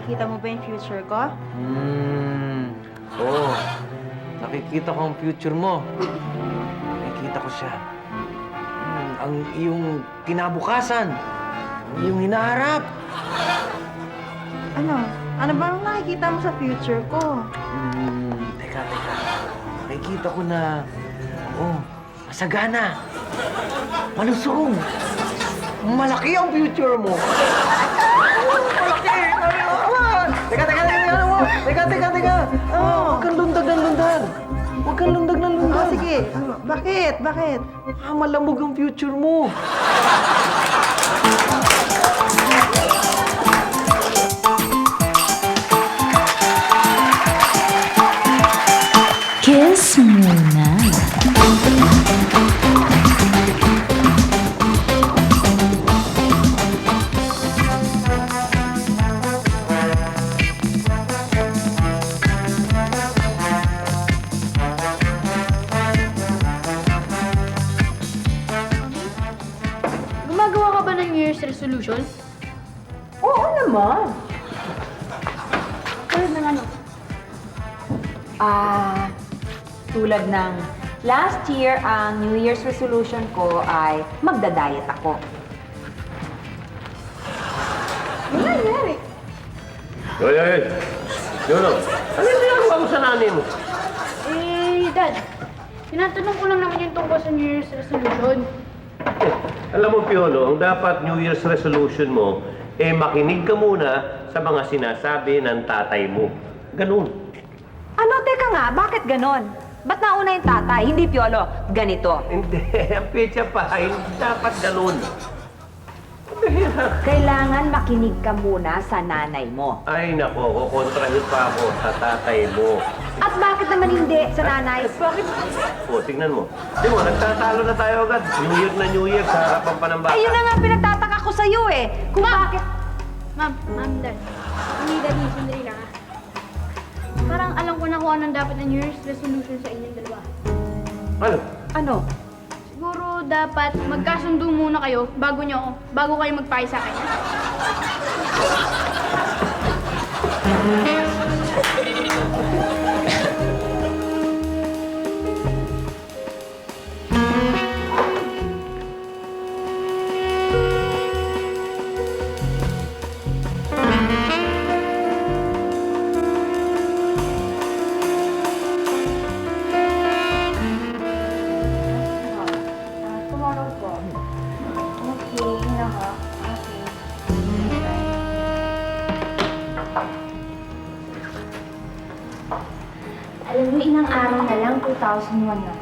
nakikita mo ba yung future ko? Oo. Nakikita ko ang future mo. Nakikita ko siya. Ang iyong kinabukasan. Ang iyong hinaharap. Ano? Ano ba ang nakikita mo sa future ko? Teka. Nakikita ko na, masagana. Malusog. Malaki ang future mo. Malaki! Teka. Huwag kang lundag ng lundag. Huwag kang lundag ng lundag. Sige. Bakit? Bakit? Malamog ang future mo. Kiss muna. Gumagawa ka ba ng New Year's resolution? Oo naman. Tulad ng ano? Tulad ng last year, ang New Year's resolution ko ay magda-diet ako. Ano nangyari? Hoy! Lolo, ano yung ginagawa mo sa nanay mo? Dad, tinatanong ko lang naman yung tungkol sa New Year's resolution. Alam mo, Piolo, ang dapat New Year's resolution mo, makinig ka muna sa mga sinasabi ng tatay mo. Ganun. Ano, teka nga, bakit ganon? Ba't nauna yung tatay, hindi Piolo? Ganito. Hindi, ang pitsa pa, hindi dapat ganun. Kailangan makinig ka muna sa nanay mo. Ay, nako, kukontrahin pa ako sa tatay mo. At bakit naman hindi sa nanay? Bakit? Tignan mo. Di mo, nagtatalo na tayo agad. New Year sa harapan pa ng bata. Ayun na nga pinagtataka ko sa'yo eh. Kung bakit... Ma'am, Dad. Hindi, Daddy, sandali lang Parang alam ko na kung anong dapat na New Year's resolution sa inyong dalawa. Ano? Ano? Siguro dapat magkasundo muna kayo bago kayo magpake sa akin. Tomorrow po. Okay, naka. Okay. Alam mo, ilang araw na lang, 2001 na.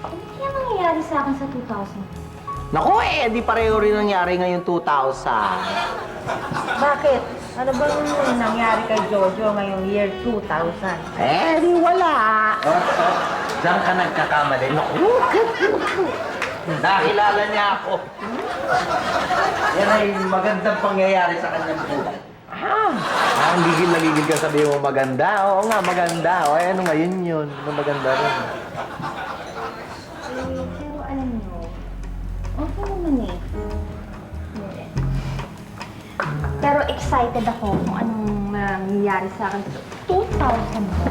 Ano kaya mangyayari sa akin sa 2000? Naku di pareho rin nangyari ngayong 2000. Bakit? Ano bang nangyari kay Jojo ngayong year 2000? Di wala. Diyan ka nagkakamali. Naku! Nakilala niya ako. Yan ay magandang pangyayari sa kanyang buhay. Ang gigil na gigil ka, sabihin mo maganda. Oo nga, maganda. Ano nga, yun. Ano maganda rin. Pero alam mo, okay naman eh. Hindi. Pero excited ako kung anong mangyayari sa akin sa 2000 mo.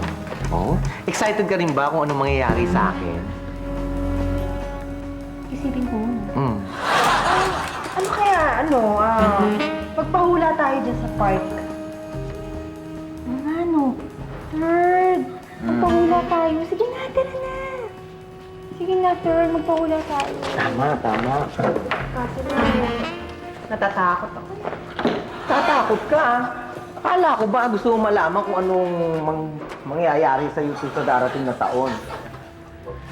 Oh? Excited ka rin ba kung anong mangyayari sa akin? Isipin ko. Ano kaya, magpahula tayo dyan sa park. Ano? Third, magpahula tayo. Sige na, tara na. Sige na, third, magpahula tayo. Tama. Kaso na, Natatakot ako. Tatakot ka Akala ko ba gusto mo malaman kung anong mangyayari sa iyo sa darating na taon?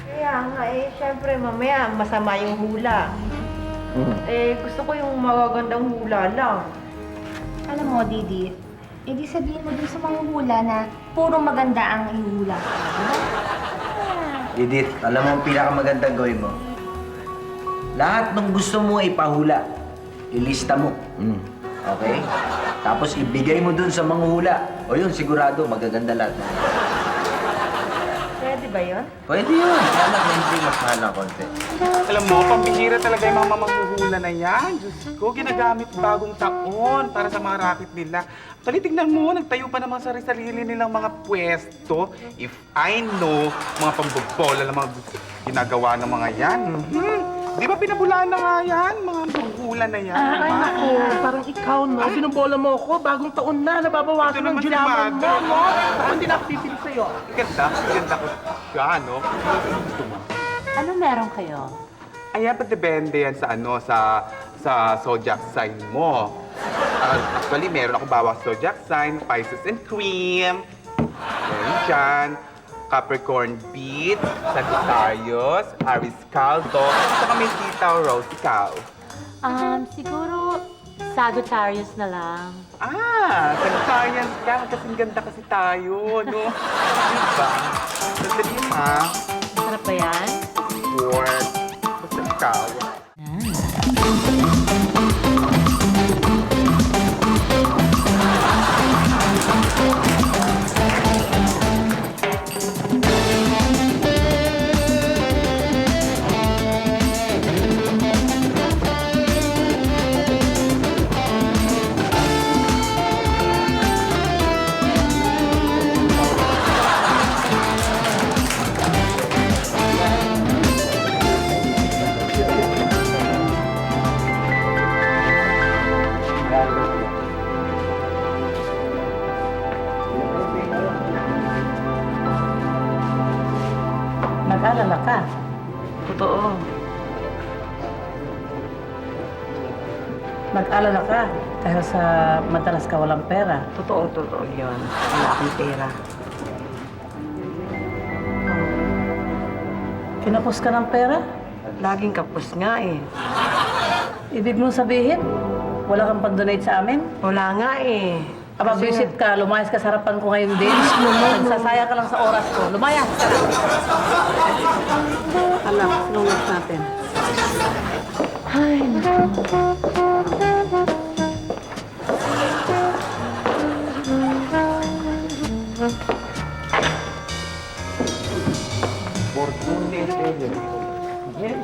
Kaya nga syempre mamaya masama yung hula. Gusto ko yung magagandang hula lang. alam mo, Didi, di sabihin mo dun sa mga hula na puro maganda ang ihula. Diba? Edith, alam mo ang pinakamagandang gawin mo? Lahat ng gusto mo ipahula, ilista mo. Okay? Tapos ibigay mo dun sa mga hula. O yun, sigurado, magaganda lahat. Pwede Pwede ba yun? Pwede yun. Kaya lang, hindi mas mahal ng konti. Alam mo, pambihira talaga yung mga mamanghuhula na yan. Diyos ko, ginagamit bagong taon para sa mga racket nila. Actually, tignan mo, nagtayo pa naman sa sarili nilang mga pwesto. If I know, mga pambobola na mga ginagawa ng mga yan. Di ba pinabulaan na nga yan? Mga manghuhula na yan. Ay, naku, parang ikaw, no? Binubola mo ako, bagong taon na, nababawasan Ito ng naman si ginaman mo, Mother. no? Ako hindi na ako pipili sa'yo. Ganda ko siya, no? Gusto mo? Ano meron kayo? Ayan, depende yan sa ano, sa zodiac sign mo. Actually, meron ako bawang zodiac sign, Pisces and Cream. Meron dyan. Capricorn Beat, Sagittarius, Aries Caldo, saka may sitaw, Rose Ikaw. Siguro Sagittarius na lang. Sagittarius ka. Kasing ganda kasi tayo, no? Diba? Sandali ha. Masarap ba yan? Work. Basta ikaw. Nag-alala ka. Totoo. Nag-alala ka dahil sa madalas ka walang pera. Totoo yun. Wala akong pera. Kinapos ka ng pera? Laging kapos nga eh. Ibig mong sabihin, wala kang pang-donate sa amin? Wala nga eh. Aba, visit ka, lumayas ka sa harapan ko ngayon din. Nagsasaya ka lang sa oras ko. Lumayas ka lang. Anak, lungas natin.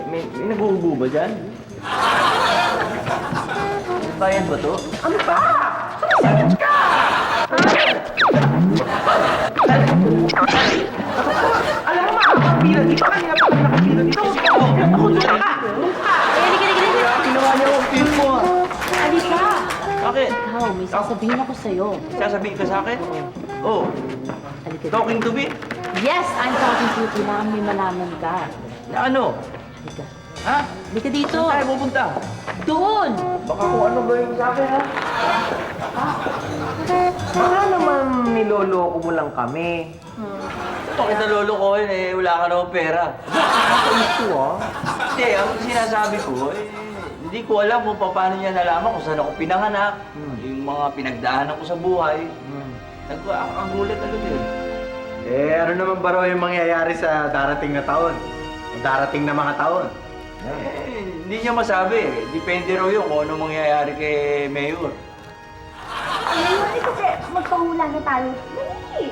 May naguhubo ba dyan? Bayan ba to? Ano ba? Alam mo, makakapila dito. Kanina pa kami nakapila dito. Ako doon ka. Ginawa niya ang film mo ah. Halika! Bakit? Ikaw, may sasabihin ako sa'yo. Sasabihin ka sa akin? Oh, Halika dito. talking to me? Yes, I'm talking to you. Kailangan may malaman ka. Na ano? Halika. Ha? Halika dito. Saan tayo pupunta? Doon! Baka kung ano gawin sa akin ha? Baka naman niloloko mo lang kami. Bakit nalolo ko yun eh, wala ka naman pera. Ito ah. Hindi, ang sinasabi ko, hindi ko alam kung paano niya nalaman kung saan ako pinanganak, yung mga pinagdaanan ko sa buhay. Nag-agulat agad yun. Ano naman ba raw yung mangyayari sa darating na taon? O darating na mga taon? Hindi niya masabi. Depende raw yun kung ano mangyayari kay Mayor. Ayun, kasi magpahula na tayo. Dali!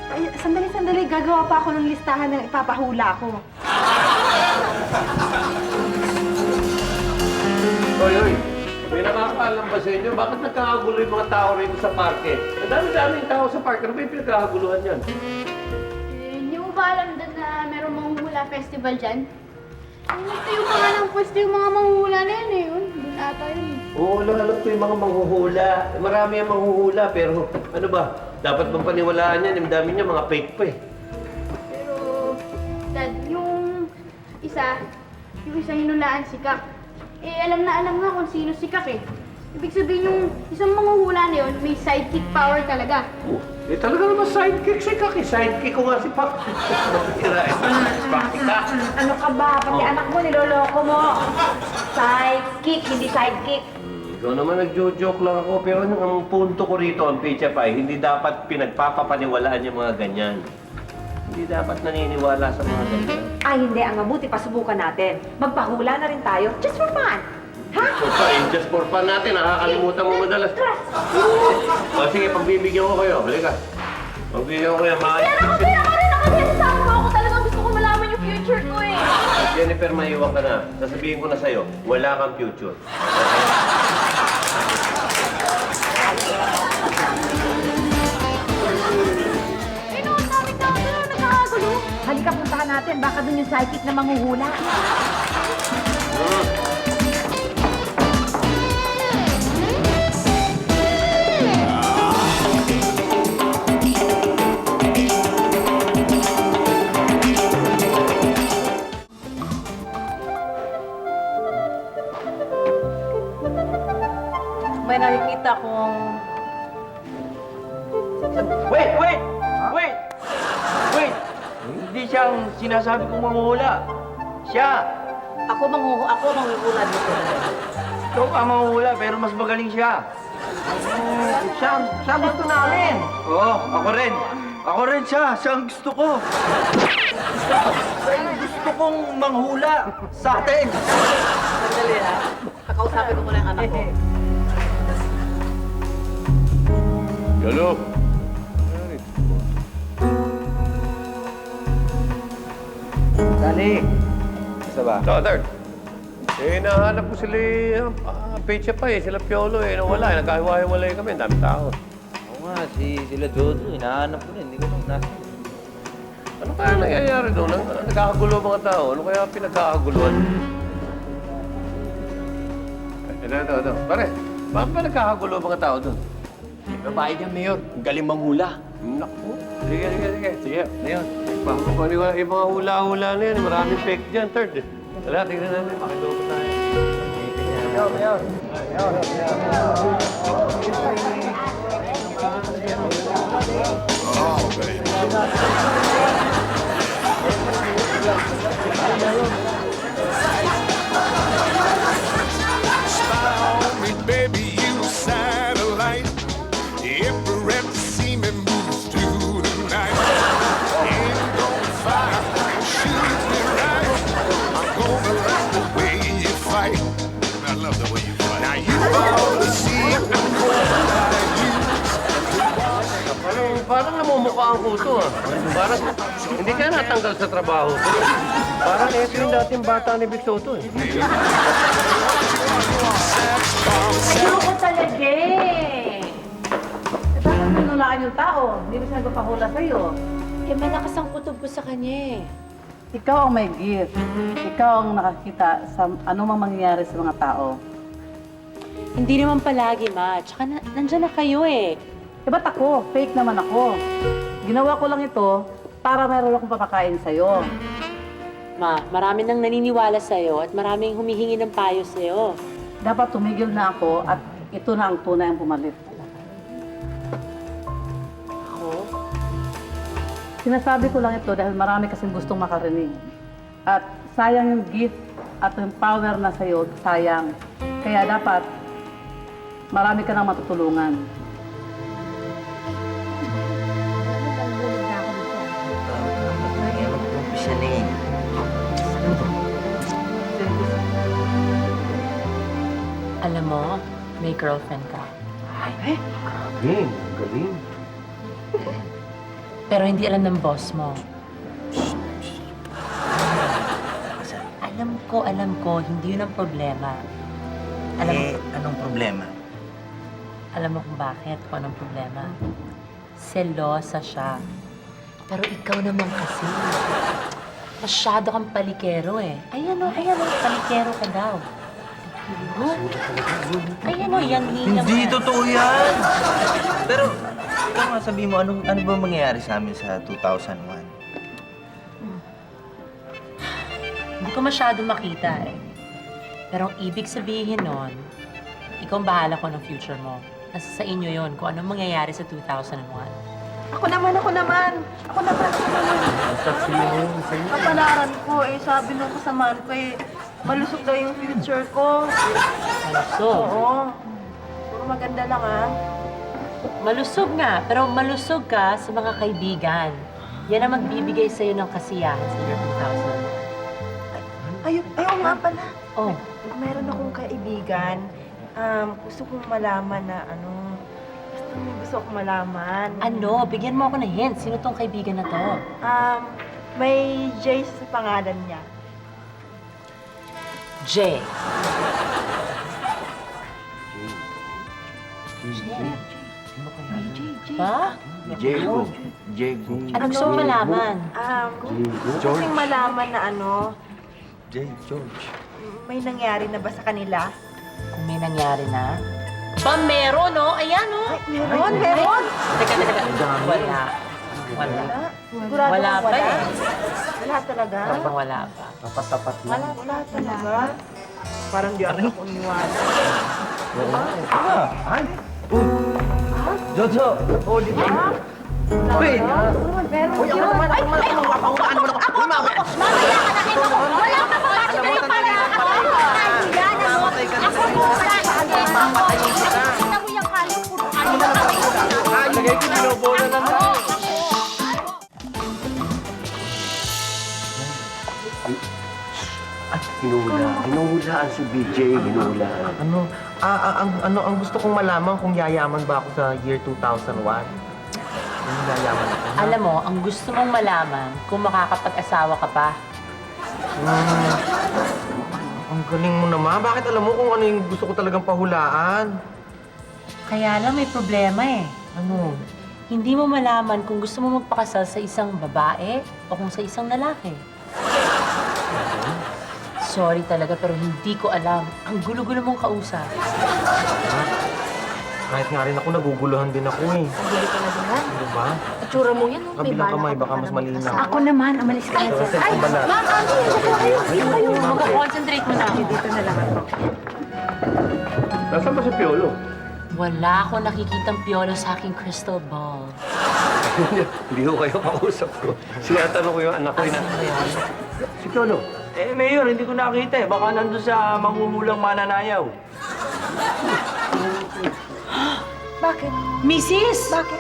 Ay, sandali. Gagawa pa ako ng listahan ng ipapahula ko. Hoy! May nakakaalam ba sa inyo? Bakit nagkakagulo yung mga tao rito sa parke? Ang dami-daming tao sa parke. Ano ba yung pinagkakaguluhan yan? Hindi mo ba alam doon na merong manghuhula festival dyan? Nagtayo pa nga ng pwesto yung mga manghuhula na yan eh. Doon ata yun. Oo, alam ko yung mga manghuhula. Marami ang manghuhula, pero ano ba? Dapat bang paniwalaan yan? Ang dami niya, mga fake pa eh. Pero, Dad, yung isa hinulaan si Kak. Eh, alam nga kung sino si Kak eh. Ibig sabihin yung isang manghuhula na yun, may sidekick power talaga. Eh talaga naman sidekick si Kaki. Sidekick ko nga si Pak. Tira eh. Bakit? Ano ka ba? Pati anak mo, niloloko mo. Sidekick, hindi sidekick. Ikaw naman nagjo-joke lang ako. Pero ang punto ko rito, ang Pecha Pie, hindi dapat pinagpapapaniwalaan yung mga ganyan. Hindi dapat naniniwala sa mga ganyan. Ay, hindi. Ang mabuti, pasubukan natin. Magpahula na rin tayo. Just for fun. Ha? For fun, just for fun natin, nakakalimutan mo madalas. O sige, pagbibigyan ko kayo. Halika. Pagbibigyan ko kayo, mga... Pero ako rin ako dito sa ako! Jennifer, maiwan ka na. Sasabihin ko na sa'yo, wala kang future. Okay? Halika, puntahan natin. Baka dun yung psychic na manghuhula. May nakikita kong... Wait! Wait! Hindi siya ang sinasabi kong manghuhula. Siya! Ako manghuhula dito. Ikaw ka manghuhula, pero mas magaling siya. Siya gusto namin. Oo, ako rin. Ako rin siya. Siya ang gusto ko. Gusto kong manghula sa atin. Sandali ha. Kakausapin ko muna yung anak ko. Hello? Dali. Isa ba? Third. Nahanap ko sila Pecha pa sila Piolo nawala. Nagkahiwa-hiwalay kami, ang dami tao. Oo nga, sila Jojo. Hinahanap ko rin. Hindi ko nang nasa. Ano kaya nangyayari doon? Nagkakagulo mga tao. Ano kaya pinagkakaguluhan? Ito. Pare, bakit ba nagkakagulo mga tao doon? Babae niya, Mayor. Ang galing manghula. Naku. Sige. Ngayon. Paniwala yung mga hula-hula na yan. Maraming fake dyan, third. Tala, tingnan natin. Pakiloko tayo. Mayor. Baby, you satellite. Every rep see me moves through the night. Ain't gonna fire, shoot me right. I'm gonna like the way you fight. I love the way you fight. Now you all the see I'm gonna Parang namumukha ang kuto, Parang hindi ka natanggal sa trabaho. Parang ito yung dating bata ni Vic Soto, Ayoko talaga eh. Bakit nanulaan yung tao? Hindi ba siya nagpapahula sa'yo? Eh, malakas ang kutob ko sa kanya eh. Ikaw ang may gift. Ikaw ang nakakita sa anumang mangyayari sa mga tao. Hindi naman palagi, Ma. Tsaka nandyan na kayo eh. Eh, ba't ako? Fake naman ako. Ginawa ko lang ito para meron akong papakain sa'yo. Ma, marami nang naniniwala sa'yo at maraming humihingi ng payo sa'yo. Dapat tumigil na ako at ito na ang tunay ang pumalit. Ako? Sinasabi ko lang ito dahil marami kasing gustong makarinig. At sayang yung gift at yung power na sa'yo, sayang. Kaya dapat marami ka nang matutulungan. Mag-umpisa na eh. Alam mo, may girlfriend ka. Galing, galing. Pero hindi alam ng boss mo. Alam ko, hindi yun ang problema. Anong problema? Alam mo kung bakit, kung anong problema. Selosa siya. Pero ikaw naman kasi, masyado kang palikero eh. Ayan o, palikero ka daw. Ayan o, yan hilang. Hindi totoo yan! Pero, ikaw nga sabihin mo, ano ba mangyayari sa amin sa 2001? Hindi ko masyado makita eh. Pero ang ibig sabihin nun, ikaw ang bahala ko ng future mo. Nasa sa inyo yon kung anong mangyayari sa 2001. Ako naman. Kapalaran ko sabi nung kasamaan ko malusog daw yung future ko. Malusog? Oo. Puro maganda lang Malusog nga, pero malusog ka sa mga kaibigan. Yan ang magbibigay sa'yo ng kasiyahan sa year 2001. Ayaw nga pala. Oh, Meron akong kaibigan. Gusto kong malaman na basta may gusto akong malaman. ano? Bigyan mo ako ng hint. Sino tong kaibigan na to? May J sa pangalan niya. J. Ba? Diego. Diego. Ano gusto mo malaman? Gusto kong malaman na George. may nangyari na ba sa kanila? Kung may nangyari na? Ba, meron, no? Ayan, no? Meron. Teka. Wala. Sigurado Wala bang pa eh. Wala talaga? Parang wala pa. Tapat-tapat lang. Wala talaga? Parang di ako kuniwala. Ay! Jojo! Oh, di ba? Wait! Uy, ako naman. Mapahulaan mo na ako. Uy, mama. Mamaya ka na kayo. Wala ka ba? Bakit kayo para ako? Yan, ano? Ako mo. Mamatay kita. Kita mo yung kalong puro. Ano ba kami? Lagay ko binobola naman. Ay, hinuhulaan si BJ, hinuhulaan. Ang gusto kong malaman kung yayaman ba ako sa year 2001? Kung yayaman ako. Alam mo, ang gusto mong malaman kung makakapag-asawa ka pa. Ang galing mo naman. Bakit alam mo kung ano yung gusto ko talagang pahulaan? Kaya lang may problema eh. Ano? Hindi mo malaman kung gusto mo magpakasal sa isang babae o kung sa isang lalaki. Sorry talaga, pero hindi ko alam. Ang gulo-gulo mong kausap. Kahit nga rin ako, naguguluhan din ako eh. Pagili ka na din, ha? Ano ba? Itsura mo yan, no? May Kabilang bala kamay, ka baka pa mas naman. malinaw. Ako naman, umalis ka na dyan. Ay, balat. Mag-concentrate mo na. Dito na lang ako. Nasaan ba si Piolo? Wala ako nakikitang piolo sa aking crystal ball. Hindi ko kayo kausap ko. Sinatanong ko yung anak ko na. Si Piolo. Mayor, hindi ko nakita eh. Baka nandun sa manghuhulang mananayaw. Bakit? Mrs.! Bakit?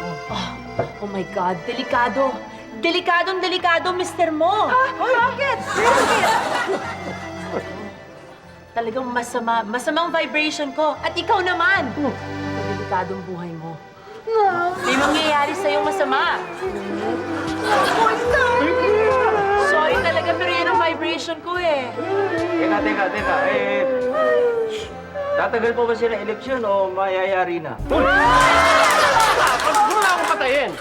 Oh my God, delikado. Delikadong-delikado, mister mo. Bakit? Talagang masama. Masamang vibration ko. At ikaw naman. Delikadong buhay mo. May mangyayari sa'yong masama. Sorry talaga, pero yan ang vibration ko eh. Teka. Tatagal po ba sila eleksyon o mayayari na? Pag wala akong patayin!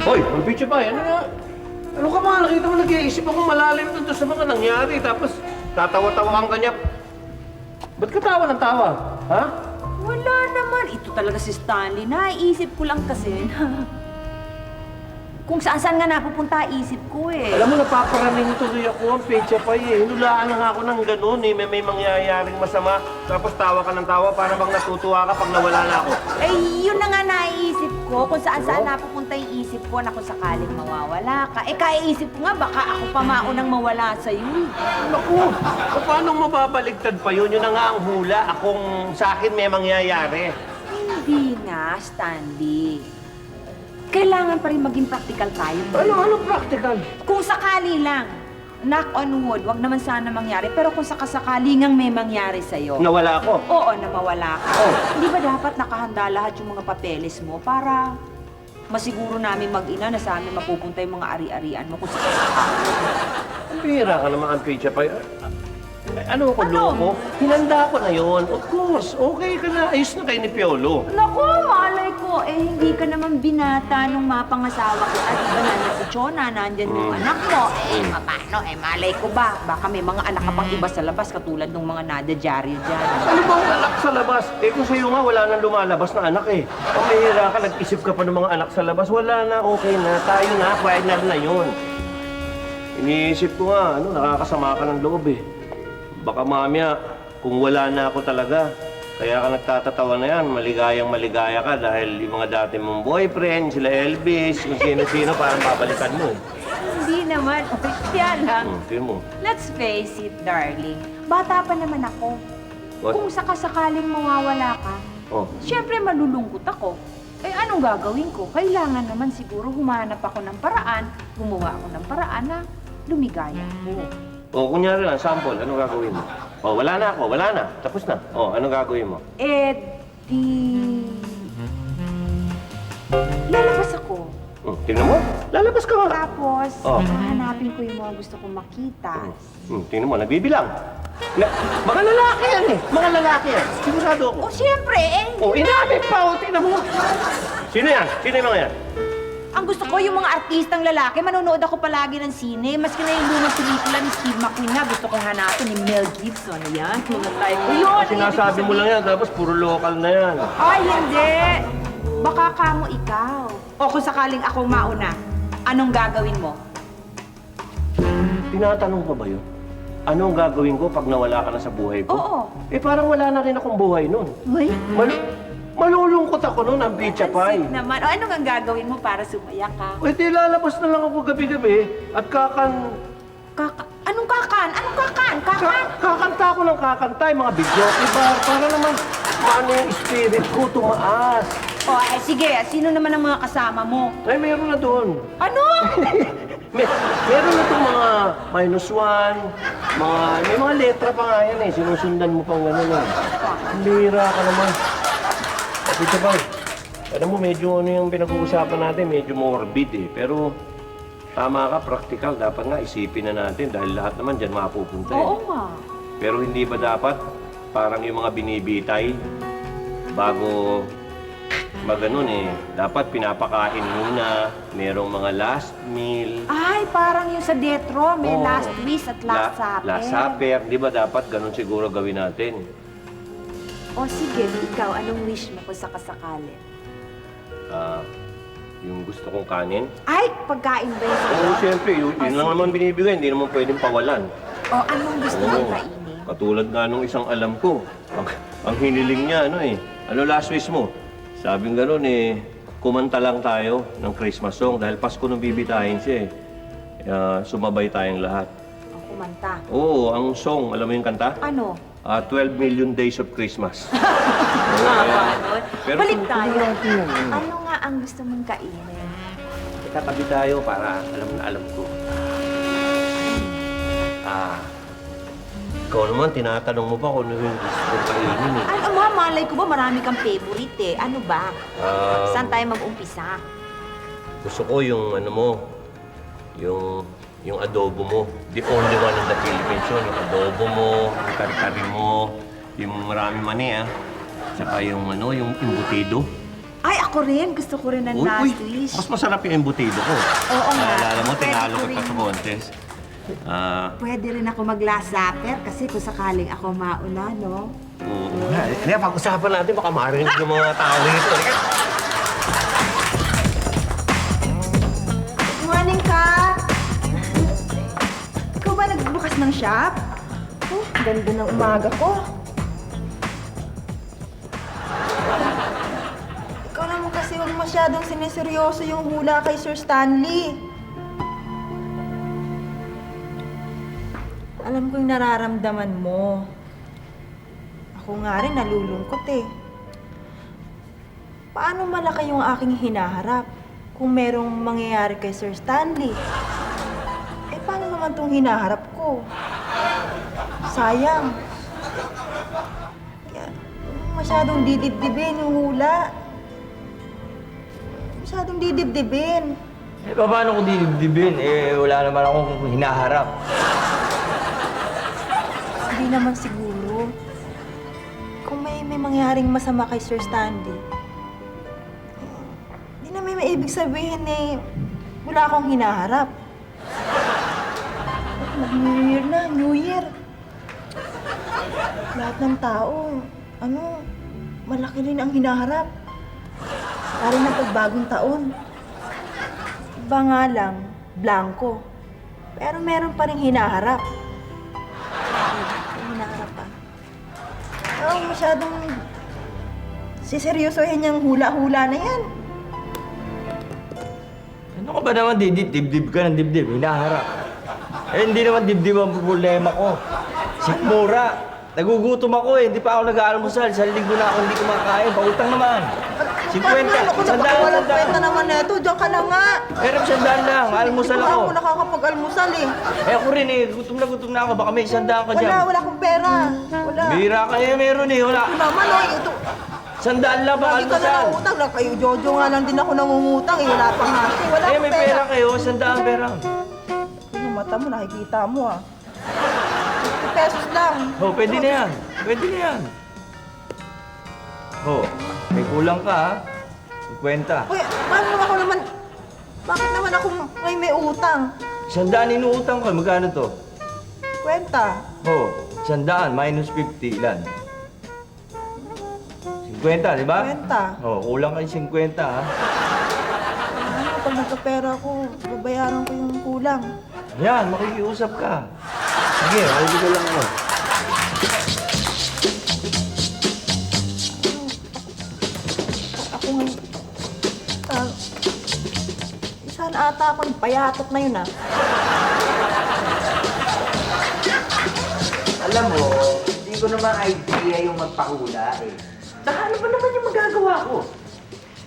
Hoy, ang picture ba? Ano nga? Ano ka ba? Nakita mo nag-iisip akong malalim dun sa mga nangyari. Tapos tatawa-tawa ka niya. Ba't ka tawa ng tawa? Ha? Wala naman. Ito talaga si Stanley. Naisip ko lang kasi na kung saan nga napupunta, isip ko eh. Alam mo, napaparaning tuloy ako ang pecha pa eh. Hinulaan na nga ako ng ganun eh. May mangyayaring masama. Tapos tawa ka ng tawa para bang natutuwa ka pag nawala na ako. Eh, yun na nga naisip ko. Kung saan napupunta yung isip ko na kung sakaling mawawala ka. Eh, kaiisip ko nga, baka ako pa maunang mawala sa'yo eh. Naku, paano mababaligtad pa yun? Yun na nga ang hula. Akong sa akin may mangyayari. Hindi nga, Stanley. Kailangan pa rin maging practical tayo. Ano practical? Kung sakali lang, knock on wood, wag naman sana mangyari. Pero kung sakasakali ngang may mangyari sa'yo, Nawala ako. oo, na mawala ka. Hindi ba dapat nakahanda lahat yung mga papeles mo para masiguro namin mag-ina na sa amin mapupunta yung mga ari-arian mo kung sakasakali? Ang bihira ka naman ang pecha pa. Ano ako, loko? Hinanda ko na yon. Of course, okay ka na. Ayos na kayo ni Piolo. Naku, malay ko, eh hindi ka naman binata nung mapangasawa ko. At iba na si Chona, nandyan yung anak mo. Eh, paano? Eh, malay ko ba? Baka may mga anak ka pang iba sa labas katulad ng mga nadadyaryo dyan. Ano bang anak sa labas? Eh kung sa'yo nga, wala nang lumalabas na anak eh. Ang mahira ka, nag-isip ka pa ng mga anak sa labas. Wala na, okay na. Tayo na, partner na yun. Iniisip ko nga, nakakasama ka ng loob eh. Baka mamaya, kung wala na ako talaga, kaya ka nagtatatawa na yan, maligaya ka dahil yung mga dati mong boyfriend, sila Elvis, kung sino-sino, parang babalikan mo. Hindi naman, kaya lang. Tingnan mo. Let's face it, darling. Bata pa naman ako. What? Kung sakasakaling mawawala ka, siyempre malulungkot ako. Eh, anong gagawin ko? Kailangan naman siguro humanap ako ng paraan, gumawa ako ng paraan na lumigaya ko. Kunyari lang, sample, ano gagawin mo? Oh, wala na ako, wala na. Tapos na. Oh, anong gagawin mo? Eh, di... Lalabas ako. Tingnan mo, lalabas ka nga. Tapos, Oh. hanapin ko yung mga gusto kong makita. Tingnan mo, nagbibilang. Mga lalaki yan eh. Mga lalaki yan. Sigurado ako. O, siyempre, Inabit pa, tingnan mo. Sino yan? Sino yung mga yan? ang gusto ko yung mga artistang lalaki. Manonood ako palagi ng sine. Maski na yung lumang pelikula ni Steve McQueen nga, gusto kong hanapin ni Mel Gibson. Ayan, mga type ko yun. Sinasabi mo lang yan, tapos puro local na yan. Ay, hindi. Baka kamo ikaw. O kung sakaling ako mauna, anong gagawin mo? Tinatanong ko ba yun? Anong gagawin ko pag nawala ka na sa buhay ko? Oo. Eh parang wala na rin akong buhay nun. Uy, Malulungkot ako nun, ang pizza pie. naman. O ano ang gagawin mo para sumaya ka? Eh di lalabas na lang ako gabi-gabi at Anong kakan? Anong kakan? Kakan? kakanta ako ng kakanta, yung mga video bar, para naman maano yung spirit ko, tumaas. O, sige. Sino naman ang mga kasama mo? Ay, meron na doon. Ano? Meron na itong mga -1, may mga letra pa nga yan eh. Sinusundan mo pang gano'n eh. Lira ka naman. Pizza pie, alam mo, medyo ano yung pinag-uusapan natin, medyo morbid eh. Pero tama ka, practical. Dapat nga isipin na natin dahil lahat naman dyan mapupunta eh. Oo nga. Pero hindi ba dapat parang yung mga binibitay bago maganon eh, dapat pinapakain muna, merong mga last meal. Ay, parang yung sa death row, may Oo. last wish at last supper. Last supper, di ba dapat ganun siguro gawin natin? O sige, ikaw, anong wish mo kung sakasakali? Yung gusto kong kanin. Ay, pagkain ba yun? Oo, siyempre, yun lang naman binibigay, hindi naman pwedeng pawalan. O anong gusto mong Oo. kainin? Katulad nga nung isang alam ko, ang hiniling niya, ano eh, ano last wish mo? Sabing gano'n eh, kumanta lang tayo ng Christmas song dahil Pasko nung bibitahin siya eh. Sumabay tayong lahat. O kumanta. Oo, ang song, alam mo yung kanta? Ano? 12 Million Days of Christmas. Pero Balik sumunod tayo. natin yan, eh. Ano nga ang gusto mong kainin? Tatabi tayo para alam na alam ko. Ikaw naman, tinatanong mo pa kung ano yung gusto kong kainin eh. Ano mo, malay ko ba marami kang favorite eh. Ano ba? Saan tayo mag-umpisa? Gusto ko yung ano mo, yung adobo mo. The only one in the Philippines yun. Yung adobo mo, yung kari-kari mo, yung marami mani ah. Saka yung ano, yung embutido. Ay, ako rin. Gusto ko rin ng last wish. Mas masarap yung embutido ko. Oo nga. Naalala mo, Pwede tinalo ko ko pa rin. sa contest. Pwede rin ako mag-last supper kasi kung sakaling ako mauna, no? Kaya pag-usapan natin, baka marinig yung mga tao rito. Good morning, Ka! Ikaw ba nagbukas ng shop? Oh, ganda ng umaga ko. Ikaw naman kasi huwag masyadong sineseryoso yung hula kay Sir Stanley. Alam ko yung nararamdaman mo. Ako nga rin nalulungkot eh. Paano malaki yung aking hinaharap kung merong mangyayari kay Sir Stanley? Eh, paano naman tong hinaharap ko? Sayang. Kaya, masyadong didibdibin yung hula. Masyadong didibdibin. Eh, paano ko didibdibin? Eh, wala naman akong hinaharap. Hindi naman siguro. Kung may mangyaring masama kay Sir Stanley, hindi na may maibig sabihin eh, wala akong hinaharap. Mag-New Year na, New Year. Lahat ng tao, malaki rin ang hinaharap. Lalo na pagbagong taon. Iba nga lang, blanco. Pero meron pa rin hinaharap. Hinaharap pa. Oh, masyadong siseryosohin yung hula-hula na yan. Ano ka ba naman dibdib ka ng dibdib? Hinaharap. Eh, hindi naman dibdib ang problema ko. Sikmura. Nagugutom ako eh. Hindi pa ako nag-aalmusal. Sa linggo na ako hindi kumakain. Pautang naman. Ano ko napakawalang kwenta naman na ito. Diyan ka na nga. Pero 100 lang, almusal Wala ako. ako nakakapag-almusal eh. Eh ako rin eh, gutom na ako. Baka may 100 ka dyan. Wala akong pera. Wala. Bira ka eh, meron eh, wala. Ito naman eh. Ito. 100 lang ba Lagi ka na almusal? nangutang. Kayo, Jojo nga lang din ako nangungutang eh. Wala pang hati. Wala Eh akong may pera kayo, 100 pera. Yung mata mo, nakikita mo ah. 50 pesos lang. Oh, pwede na yan. Pwede na yan. Oh, may kulang ka ha. 50. Uy, paano ako naman? Bakit naman ako may utang? 100 inuutang ko, magkano to? Kwenta. Oh, 100 minus 50, ilan? 50, di ba? Kwenta. Oh, kulang kayo 50 ha. Ano, pag nagkapera ko, babayaran ko yung kulang. Yan, makikiusap ka. Sige, huli ko lang ako. Ako ngayon, saan ata ako payatot na yun ah. Alam mo, hindi ko naman idea yung magpahula eh. Saka ano ba naman yung magagawa ko?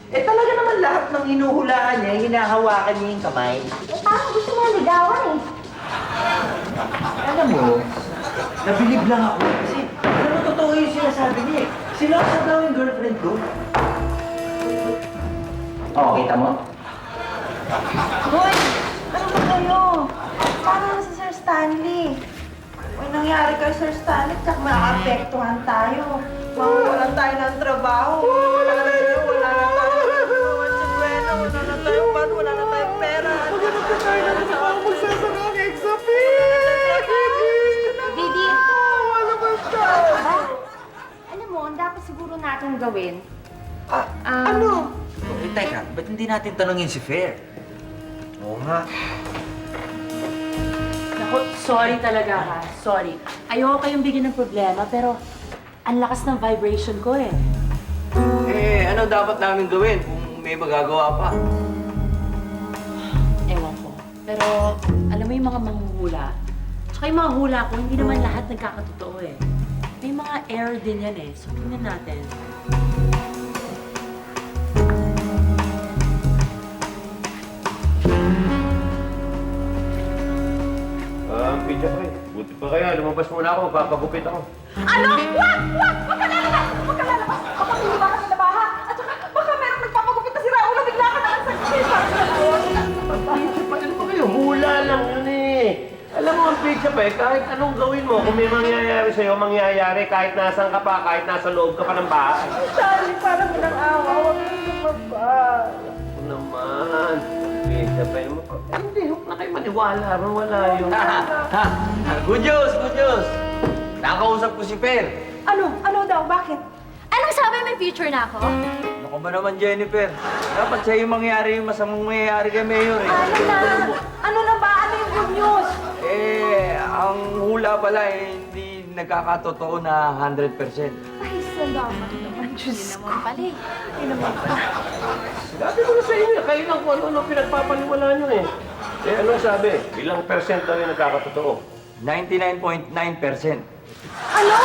Eh talaga naman lahat ng hinuhulaan niya, hinahawakan niya yung kamay. Eh, parang gusto mo ligawan eh. Alam mo, nabilib lang ako kasi alam mo, totoo yung sinasabi niya eh. Silosa daw yung girlfriend ko. Oo, kita mo? Hoy! Ano ba kayo? Parang si Sir Stanley. May nangyari kay Sir Stanley, tsaka maapektuhan tayo. Mawawalan tayo ng trabaho. Wala na tayo. Wala na tayo. Wala na tayong pera. Maghanap na tayo na sa mga magsasara ang exam Didi, Wala ba siya? alam mo, ang dapat siguro natin gawin. Ano? Eh, teka, ba't hindi natin tanungin si Fair? Oo nga. Naku, sorry talaga ha. Sorry. Ayoko kayong bigyan ng problema, pero ang lakas ng vibration ko eh. Eh, ano dapat namin gawin kung may magagawa pa? Ewan ko. Pero alam mo yung mga manghuhula, tsaka yung mga hula ko, hindi naman lahat nagkakatotoo eh. May mga error din yan eh. So, tingnan natin. Pidya pa eh. Buti pa kaya, lumabas muna ako, magpapagupit ako. Ano? Wag! Wag! Huwag ka lalabas! Huwag ka lalabas! Kapag hindi ba ka sa labaha? At saka, baka merong nagpapagupit na si Raulo, bigla ka naman sa pizza Pa, ano ba kayo? Hula lang yun eh. Alam mo, ang pizza pa eh, kahit anong gawin mo, kung may mangyayari sa'yo, mangyayari kahit nasan ka pa, kahit nasa loob ka pa ng bahay. Charlie, parang minang-awa. Huwag mo lumabas. Ako naman. Pizza pa yun. Hindi, huwag na kayo maniwala. Wala yun. Good news, good news. Nakausap ko si Per. Ano? Ano daw? Bakit? Anong sabi may future na ako? Ano ba naman, Jennifer? Dapat sa'yo mangyari yung masamang mangyayari kay Mayor eh. Ano na? Ano na ba? Ano yung good news? Eh, ang hula pala eh, hindi nagkakatotoo na 100%. Ay, salamat naman, Diyos ko. Naman pala eh. Hindi naman pala. Sabi ko na sa inyo, kayo lang kung ano pinagpapaliwala nyo eh. Eh, ano sabi? Ilang percent daw yung nagkakatotoo? 99.9%. Ano?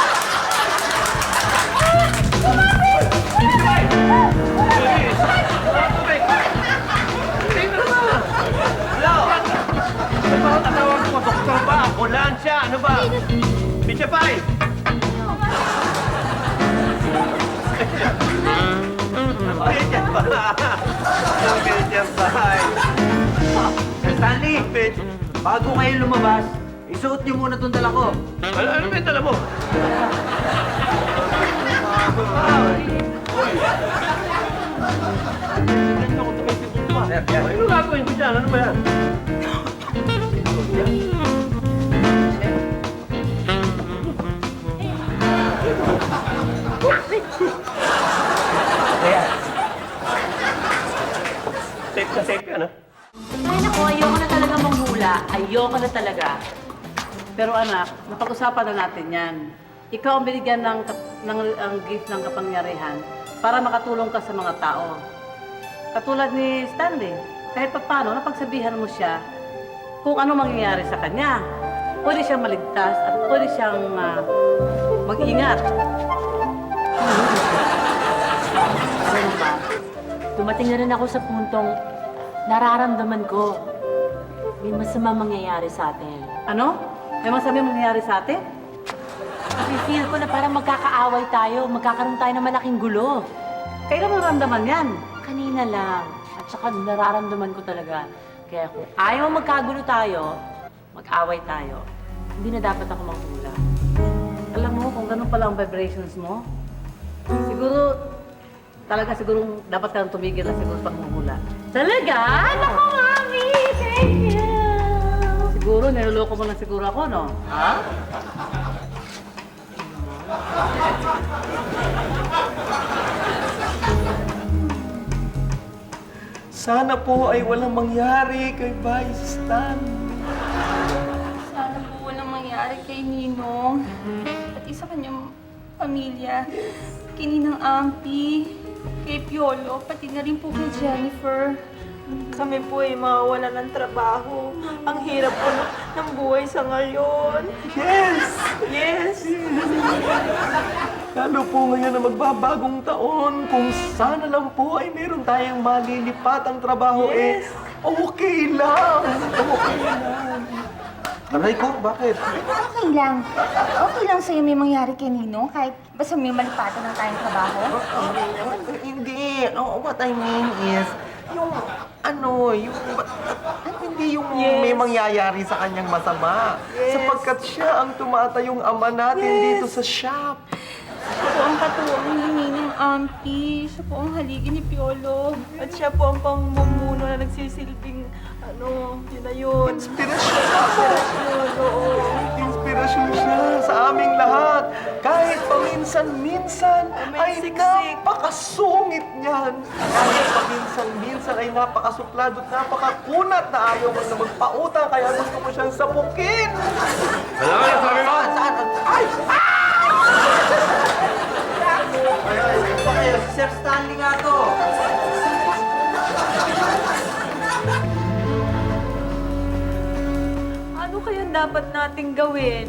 Ano ba? Tatawag ko, doktor ba? Ambulansya, ano ba? Pizza pie! Pizza pie! Sir Stanley, bago kayo lumabas, isuot niyo muna itong dala ko. Ano ba yung dala mo? Ano gagawin ko dyan? Ano ba yan? Safe na safe yan, ha? Ay naku, ayoko na talaga manghula. Ayoko na talaga. Pero anak, napag-usapan na natin yan. Ikaw ang binigyan ng gift ng kapangyarihan para makatulong ka sa mga tao. Katulad ni Stanley, kahit pa paano, napagsabihan mo siya kung ano mangyayari sa kanya. Pwede siyang maligtas at pwede siyang mag-ingat. Ano ba? dumating na rin ako sa puntong nararamdaman ko may masama mangyayari sa atin. Ano? May masabi mangyayari sa atin? Kasi feel ko na parang magkakaaway tayo, magkakaroon tayo ng malaking gulo. Kailan mo naramdaman yan? Kanina lang. At saka nararamdaman ko talaga. Kaya kung ayaw magkagulo tayo, mag-away tayo, hindi na dapat ako manghula. Alam mo, kung ganun pala ang vibrations mo, siguro dapat ka nang tumigil na siguro pagmuhula. Talaga? Naku, Mami! Thank you! Siguro, niloloko mo na siguro ako, no? Ha? Sana po ay walang mangyari kay Vice Stan. Sana po walang mangyari kay Ninong at isa kanyang pamilya, kay Ninang Ampi, kay Piolo, pati na rin po kay Jennifer. Kami po ay mawawala ng trabaho. Ang hirap po ng buhay sa ngayon. Yes! Yes! Lalo po ngayon na magbabagong taon, kung sana lang po ay meron tayong malilipatang trabaho, Yes. Okay lang. Okay lang. Aray ko, bakit? Okay lang. Okay lang sa'yo may mangyari kay Ninong kahit basta may malipatan ng tayong trabaho? Hindi. What I mean is, hindi yung may mangyayari sa kanyang masama. Sapagkat siya ang tumatayong ama natin dito sa shop. Siya po ang katuwang ni Ninang Ampi. Siya po ang haligi ni Piolo. At siya po ang pangmumuno na nagsisilbing, yun na yun. Inspirasyon ako. Inspirasyon siya sa aming lahat. Kahit paminsan-minsan ay napakasungit niyan. Kahit paminsan-minsan ay napakasuplado at napakakunat na ayaw mo na magpautang kaya gusto ko siyang sapukin. Wala ka na sabi mo? Ay! Sir Stanley nga to. Ano kaya dapat nating gawin?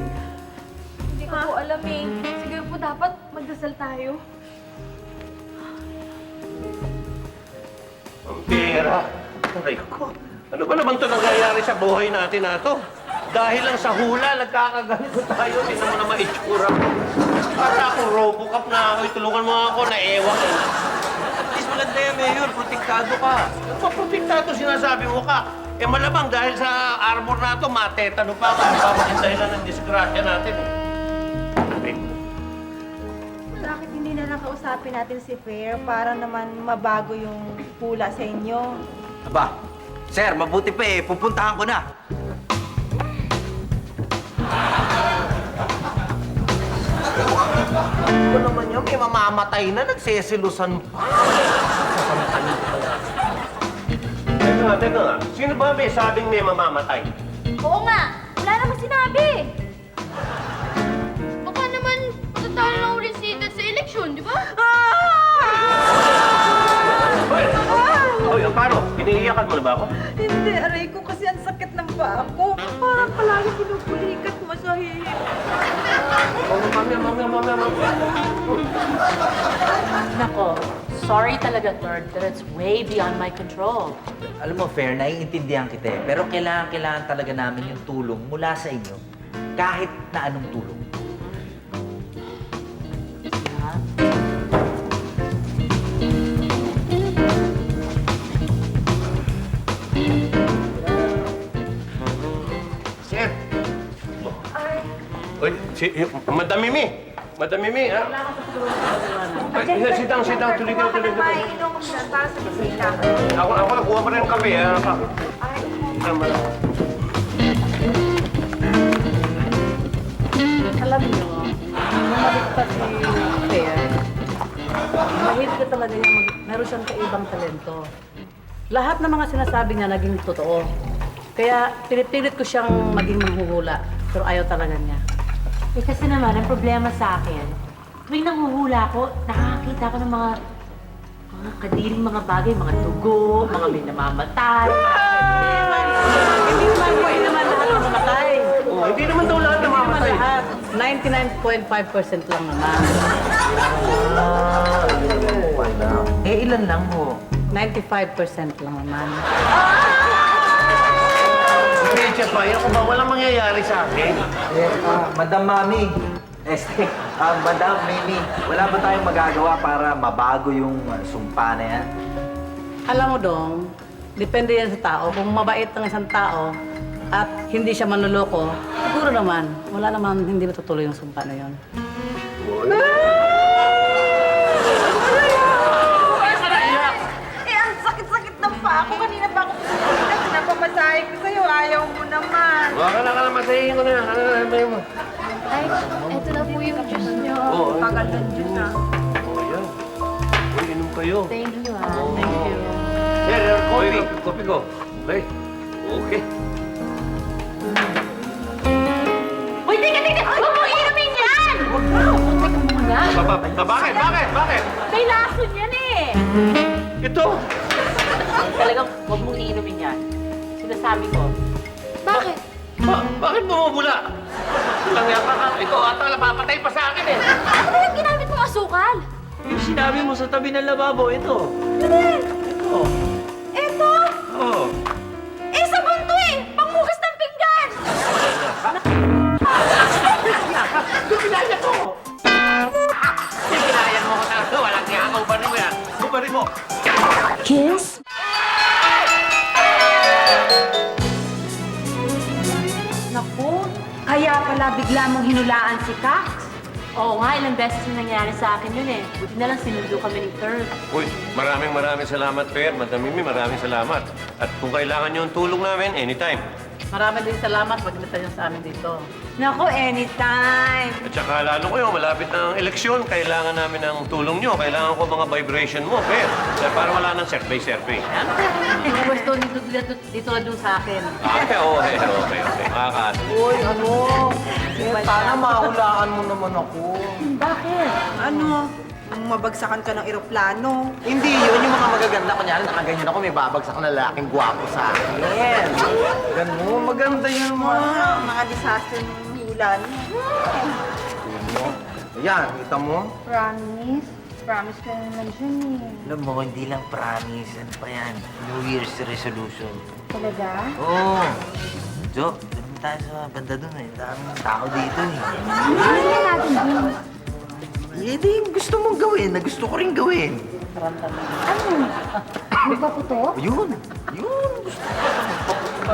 Hindi ko po alam eh. Siguro po dapat magdasal tayo. Ang pera. Aray ko. Ano ba naman ito nangyayari sa buhay natin na ito? Dahil lang sa hula, nagkakaganito tayo. Tingnan mo na maitsura ko. Para akong Robocop na ako. Tulungan mo ako na ewan. At least maganda yan, Mayor. Protektado ka. Maprotektado sinasabi mo ka. Eh malamang dahil sa armor na ito, matetano pa ako. Papagin dahilan ng disgrasya natin. Eh. Bakit hindi na lang kausapin natin si Fair para naman mabago yung pula sa inyo? Aba, sir, mabuti pa pupuntahan ko na. Ano naman yun? May mamamatay na, nagsesilusan pa. Teka nga. Sino ba may sabing may mamamatay? Oo nga! Wala naman sinabi! Baka naman matatalo lang ulit si Dad sa eleksyon, di ba? Hoy, paano? Iniiyakan mo na ba ako? Hindi, aray ko kasi ang sakit ng paa ko. Parang palagi pinupulikat mo sa hihip. Nako, sorry talaga, Third, but it's way beyond my control. Alam mo, Fair, naiintindihan kita pero kailangan talaga namin yung tulong mula sa inyo. Kahit na anong tulong. Ha? Sir! Uy, Madam Mimi! Madam Mimi, ha? Ay, sit down, tuloy ka. Mainom na para sa bisita. Ako, nakuha ko rin ng kape, ha? Tama. Alam niyo, bumalik pa si Fair. Mahilig ka talaga niya, meron siyang kaibang talento. Lahat ng mga sinasabi niya naging totoo. Kaya pinipilit ko siyang maging manghuhula, pero ayaw talaga niya. Eh kasi naman, ang problema sa akin, tuwing nanghuhula ko, nakakakita ko ng mga kadiring mga bagay, mga dugo, mga may namamatay. Hindi naman lahat namamatay. Oh, hindi naman daw lahat Hindi naman namamatay. lahat. 99.5% lang naman. Eh, ilan lang ho? 95% lang naman. Hindi, Payo, kung ba walang mangyayari sa akin? Madam Mami, Madam Mimi, wala ba tayong magagawa para mabago yung sumpa na yan? Alam mo dong, depende yan sa tao. Kung mabait ng isang tao at hindi siya manloloko, siguro naman, wala naman hindi matutuloy yung sumpa na yun. Eh, ang sakit-sakit ng pa ako. Kanina pa ako pupunta. Pinapamasahe ko sa'yo. Ayaw mo naman. Baka na masahin ko na. Ano na mo? Ay, eto na po yung juice nyo. Oo. Pagal ng Diyos na. Oh, yan. Uy, inom kayo. Thank you, ah. Thank you. Here, kopi ko. Okay. Okay. Uy, tika! Huwag mong inumin yan! Teka muna. Bakit? May lason yan eh! Ito! Talagang huwag mong iinumin yan. Sinasabi ko. Bakit? Bakit bumubula? Lang yata ka. Ikaw ata napapatay pa sa akin eh. Ano yung ginamit mong asukal? Yung sinabi mo sa tabi ng lababo, ito. Ito. Eto? Oo. Eh, sabon to eh! Panghugas ng pinggan! Kinaya mo ko talaga. Walang niya ako. Ubarin mo yan. Ubarin mo. Kiss? Naku, kaya pala bigla mong hinulaan si Cax. Oo nga, ilang beses na nangyari sa akin yun eh. Buti na lang sinundo kami ni Third. Uy, maraming salamat, Per. Madam Mimi, maraming salamat. At kung kailangan niyo ang tulong namin, anytime. Maraming din salamat pag-imita niyo sa amin dito. Naku, anytime. At saka lalo kayo, malapit na ang eleksyon, kailangan namin ng tulong niyo. Kailangan ko mga vibration mo, Per. Para wala nang survey. Yan. Pwesto dito na doon sa akin. Okay. Makakasin. Uy, ano? Sana mahulaan mo naman ako. Bakit? Ano? Nung mabagsakan ka ng eroplano. Hindi yun, yung mga magaganda. Kunyari, nakaganyan ako, may babagsak na lalaking gwapo sa akin. Ganun, maganda yun, Mga disaster ng hula niya. Yan, kita mo? Promise? Promise ka naman dyan eh. Alam mo, hindi lang promise. Ano pa yan? New Year's resolution. Talaga? Oo. Jo, doon tayo sa banda doon eh. Daming tao dito eh. Ano na natin din? Eh, di yung gusto mong gawin na gusto ko rin gawin. Ano? Magpaputok? Yun. Gusto ko.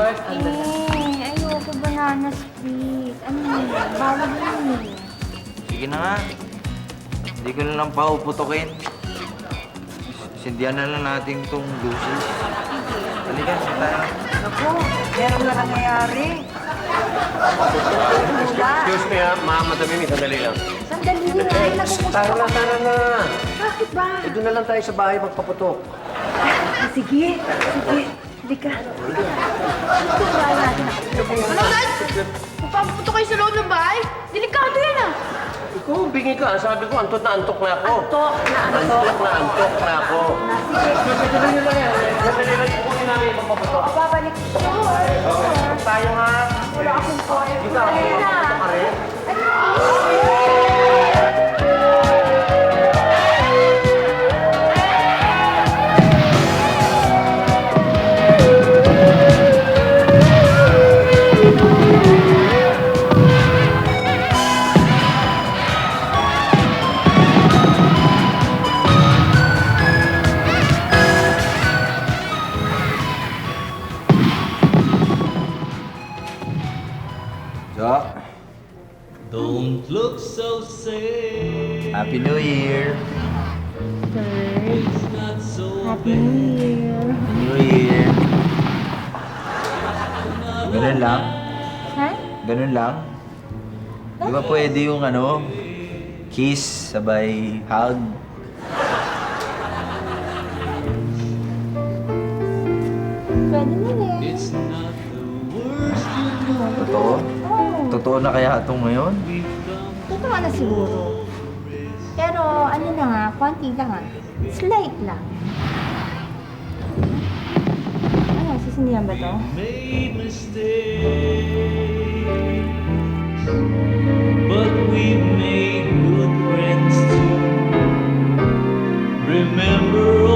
Eh, ayoko banana split. Ano yun? Bawal yun eh. Sige na nga. Hindi ko na lang pauputokin. Sindihan na lang natin itong lucis. Halika, tayo. Naku, meron na nangyayari. Excuse me, Madam Mimi, sandali lang. Sandali yun ay nagpuputok. Tara na. Bakit ba? Doon na lang tayo sa bahay magpaputok. Sige. Hindi ka. Ano guys? Magpaputok kayo sa loob ng bahay? Delikado yan ah. Ikaw, bingi ka. Sabi ko, antok na ako. Antok na ako. Sandali lang yan. Sandali lang yung kunin namin magpaputok. Babalik ko. Tayo nga. Wala akong power. Ikaw, magpaputok ka rin. Jo, Don't look so sad. Happy New Year. It's not so Happy New Year. New Year. Ganun lang? Ha? Ganun lang? Di ba pwede yung kiss, sabay hug? Pwede na rin. It's not the worst you know. Totoo? Totoo na kaya itong ngayon? Totoo na siguro. Pero ano na nga, konti lang nga. Slight lang. Ano, sisindihan ba to? Made mistakes, but we made good friends too. Remember